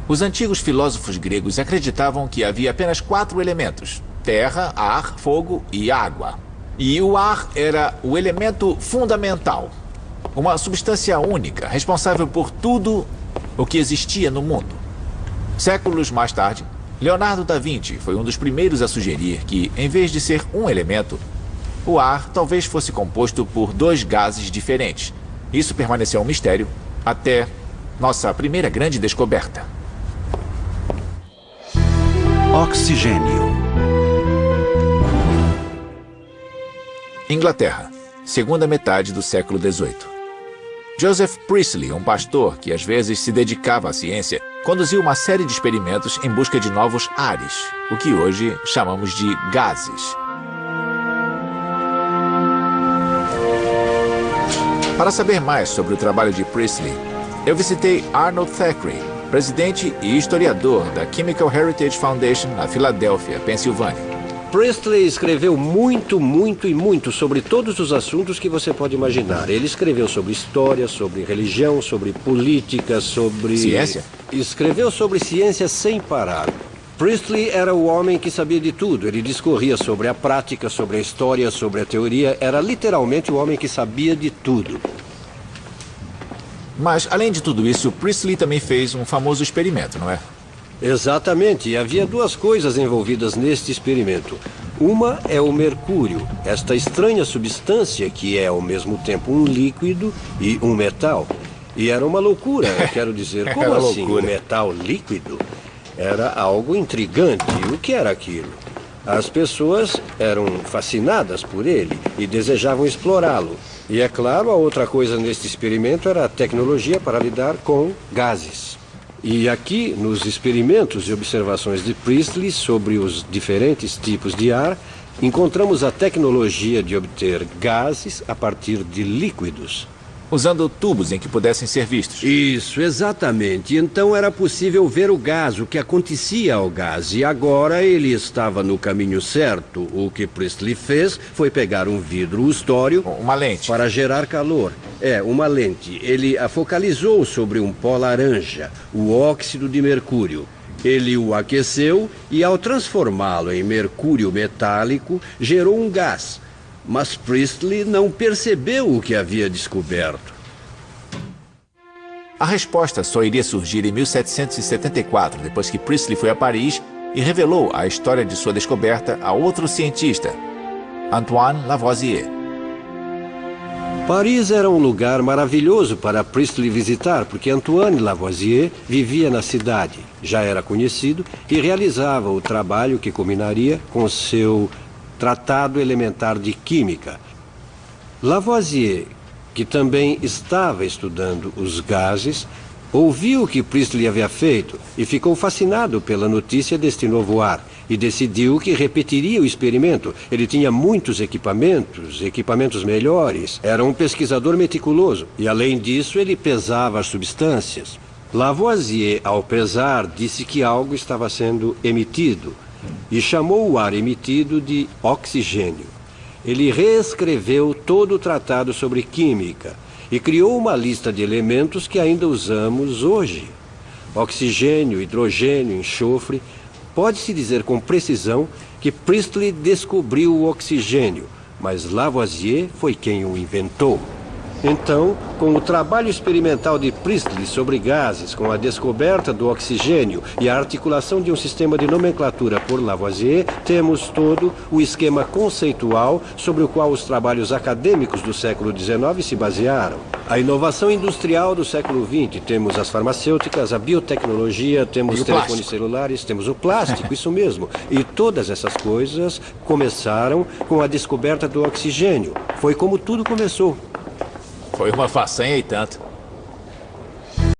Os antigos filósofos gregos acreditavam que havia apenas 4 elementos: terra, ar, fogo e água. E o ar era o elemento fundamental. Uma substância única, responsável por tudo o que existia no mundo. Séculos mais tarde, Leonardo da Vinci foi um dos primeiros a sugerir que, em vez de ser um elemento, o ar talvez fosse composto por 2 gases diferentes. Isso permaneceu um mistério até nossa primeira grande descoberta. Oxigênio. Inglaterra, segunda metade do século XVIII. Joseph Priestley, um pastor que às vezes se dedicava à ciência, conduziu uma série de experimentos em busca de novos ares, o que hoje chamamos de gases. Para saber mais sobre o trabalho de Priestley, eu visitei Arnold Thackeray, presidente e historiador da Chemical Heritage Foundation na Filadélfia, Pensilvânia. Priestley escreveu muito sobre todos os assuntos que você pode imaginar. Ele escreveu sobre história, sobre religião, sobre política, sobre... Ciência? Escreveu sobre ciência sem parar. Priestley era o homem que sabia de tudo. Ele discorria sobre a prática, sobre a história, sobre a teoria. Era literalmente o homem que sabia de tudo. Mas, além de tudo isso, Priestley também fez um famoso experimento, não é? Exatamente. E havia 2 coisas envolvidas neste experimento. Uma é o mercúrio, esta estranha substância que é ao mesmo tempo um líquido e um metal. E era uma loucura, eu quero dizer. Como assim, um metal líquido? Era algo intrigante. O que era aquilo? As pessoas eram fascinadas por ele e desejavam explorá-lo. E é claro, a outra coisa neste experimento era a tecnologia para lidar com gases. E aqui, nos experimentos e observações de Priestley sobre os diferentes tipos de ar, encontramos a tecnologia de obter gases a partir de líquidos. Usando tubos em que pudessem ser vistos. Isso, exatamente. Então era possível ver o gás, o que acontecia ao gás. E agora ele estava no caminho certo. O que Priestley fez foi pegar um vidro ustório... Uma lente. Para gerar calor. Uma lente. Ele a focalizou sobre um pó laranja, o óxido de mercúrio. Ele o aqueceu e, ao transformá-lo em mercúrio metálico, gerou um gás. Mas Priestley não percebeu o que havia descoberto. A resposta só iria surgir em 1774, depois que Priestley foi a Paris e revelou a história de sua descoberta a outro cientista, Antoine Lavoisier. Paris era um lugar maravilhoso para Priestley visitar, porque Antoine Lavoisier vivia na cidade, já era conhecido e realizava o trabalho que culminaria com seu Tratado Elementar de Química. Lavoisier, que também estava estudando os gases, ouviu o que Priestley havia feito e ficou fascinado pela notícia deste novo ar e decidiu que repetiria o experimento. Ele tinha muitos equipamentos melhores, era um pesquisador meticuloso e, além disso, ele pesava as substâncias. Lavoisier, ao pesar, disse que algo estava sendo emitido e chamou o ar emitido de oxigênio. Ele reescreveu todo o tratado sobre química e criou uma lista de elementos que ainda usamos hoje. Oxigênio, hidrogênio, enxofre. Pode-se dizer com precisão que Priestley descobriu o oxigênio, mas Lavoisier foi quem o inventou. Então, com o trabalho experimental de Priestley sobre gases, com a descoberta do oxigênio e a articulação de um sistema de nomenclatura por Lavoisier, temos todo o esquema conceitual sobre o qual os trabalhos acadêmicos do século XIX se basearam. A inovação industrial do século XX, temos as farmacêuticas, a biotecnologia, temos telefones celulares, temos o plástico, isso mesmo. E todas essas coisas começaram com a descoberta do oxigênio. Foi como tudo começou. Foi uma façanha e tanto.